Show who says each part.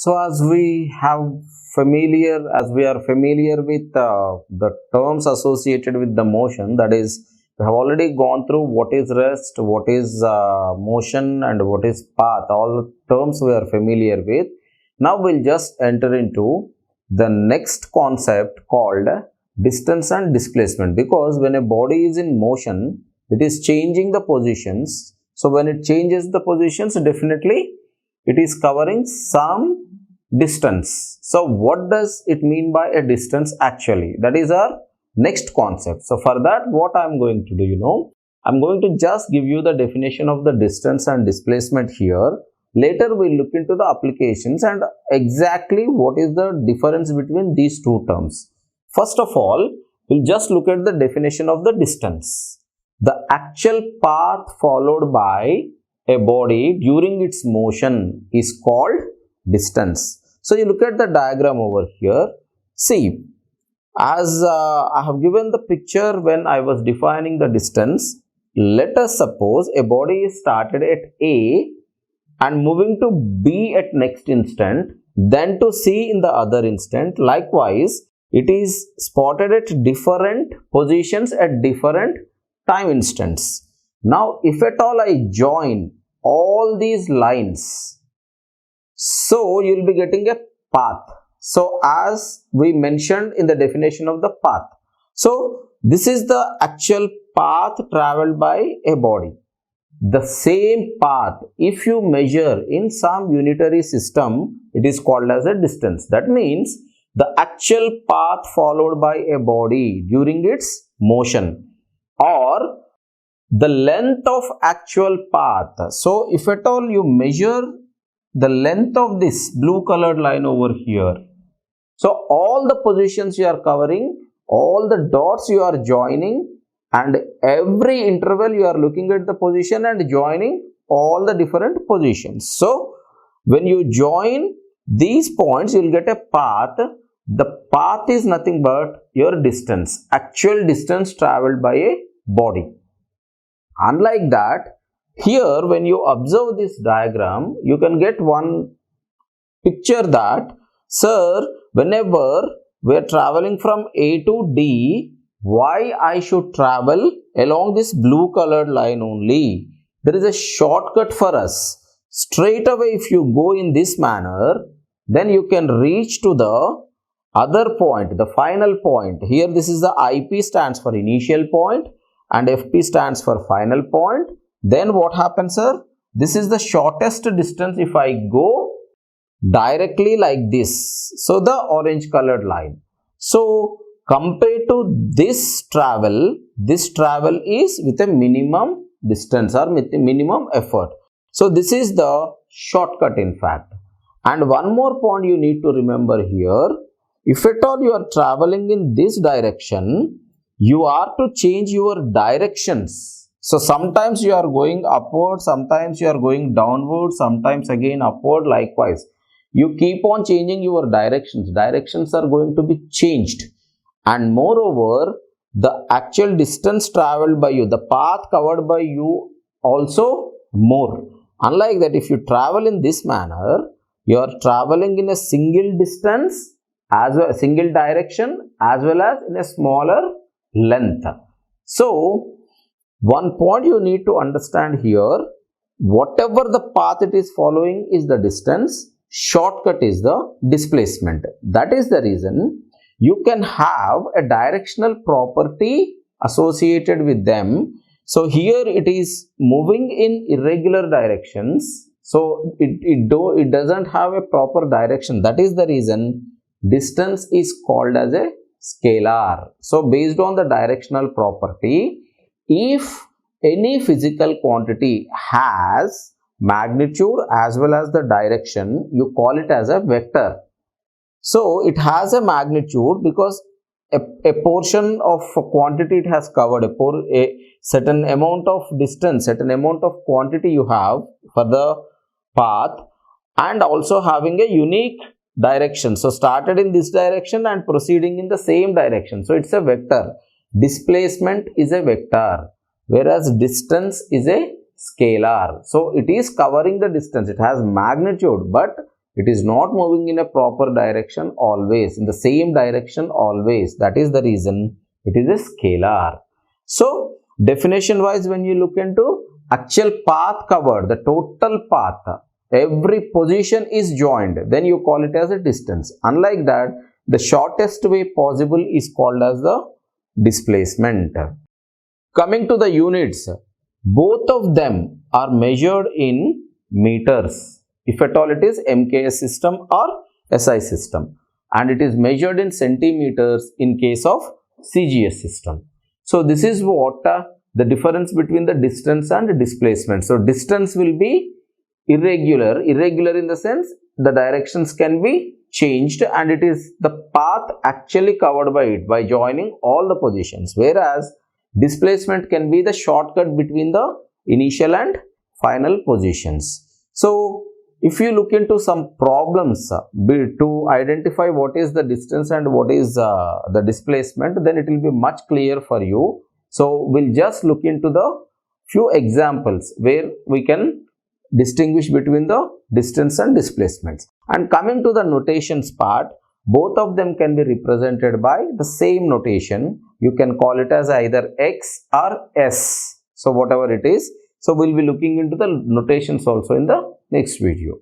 Speaker 1: As we are familiar with the terms associated with the motion, that is, we have already gone through what is rest, what is motion, and what is path. All the terms we are familiar with. Now we'll just enter into the next concept called distance and displacement, because when a body is in motion, it is changing the positions. So when it changes the positions, definitely it is covering some distance. So what does it mean by a distance actually? That is our next concept. So for that, what I am going to do, I'm going to just give you the definition of the distance and displacement here. Later we'll look into the applications and exactly what is the difference between these two terms. First of all, we'll just look at the definition of the distance. The actual path followed by a body during its motion is called distance. So you look at the diagram over here. See, as I have given the picture when I was defining the distance. Let us suppose a body is started at A and moving to B at next instant, then to C in the other instant. Likewise, it is spotted at different positions at different time instants. Now, if at all I join all these lines, so you will be getting a path. So, as we mentioned in the definition of the path. So, this is the actual path traveled by a body. The same path, if you measure in some unitary system, it is called as a distance. That means the actual path followed by a body during its motion, or the length of actual path. So, if at all you measure the length of this blue colored line over here, so all the positions you are covering, all the dots you are joining, and every interval you are looking at the position and joining all the different positions. So, when you join these points, you will get a path. The path is nothing but your distance, actual distance traveled by a body. Unlike that, here when you observe this diagram, you can get one picture that, sir, whenever we are traveling from A to D, why I should travel along this blue colored line only? There is a shortcut for us. Straight away, if you go in this manner, then you can reach to the other point, the final point. Here this is the IP stands for initial point and FP stands for final point. Then what happens, sir? This is the shortest distance if I go directly like this. So the orange colored line. So compared to this travel is with a minimum distance or with a minimum effort. So this is the shortcut in fact. And one more point you need to remember here. If at all you are traveling in this direction, you are to change your directions. So sometimes you are going upward, sometimes you are going downward, sometimes again upward. Likewise, you keep on changing your directions. Directions are going to be changed. And moreover, the actual distance traveled by you, the path covered by you also more. Unlike that, if you travel in this manner, you are traveling in a single distance, as well, single direction, as well as in a smaller length. So, one point you need to understand here, whatever the path it is following is the distance, shortcut is the displacement. That is the reason you can have a directional property associated with them. So, here it is moving in irregular directions. So, it doesn't have a proper direction. That is the reason distance is called as a scalar. So, based on the directional property, if any physical quantity has magnitude as well as the direction, you call it as a vector. So, it has a magnitude because a portion of quantity it has covered, a certain amount of distance, certain amount of quantity you have for the path, and also having a unique direction. So, started in this direction and proceeding in the same direction. So, it's a vector. Displacement is a vector, whereas distance is a scalar. So, it is covering the distance. It has magnitude, but It is not moving in a proper direction always, in the same direction always. That is the reason it is a scalar. So definition wise, when you look into actual path covered, the total path, every position is joined, then you call it as a distance. Unlike that, the shortest way possible is called as the displacement. Coming to the units, both of them are measured in meters, if at all it is MKS system or SI system, and it is measured in centimeters in case of CGS system. So this is what the difference between the distance and displacement. So distance will be irregular in the sense the directions can be changed, and it is the path actually covered by it by joining all the positions, whereas displacement can be the shortcut between the initial and final positions. So if you look into some problems to identify what is the distance and what is the displacement, then it will be much clear for you. So we'll just look into the few examples where we can distinguish between the distance and displacements. And coming to the notations part, both of them can be represented by the same notation. You can call it as either X or S. So whatever it is. So we'll be looking into the notations also in the next video.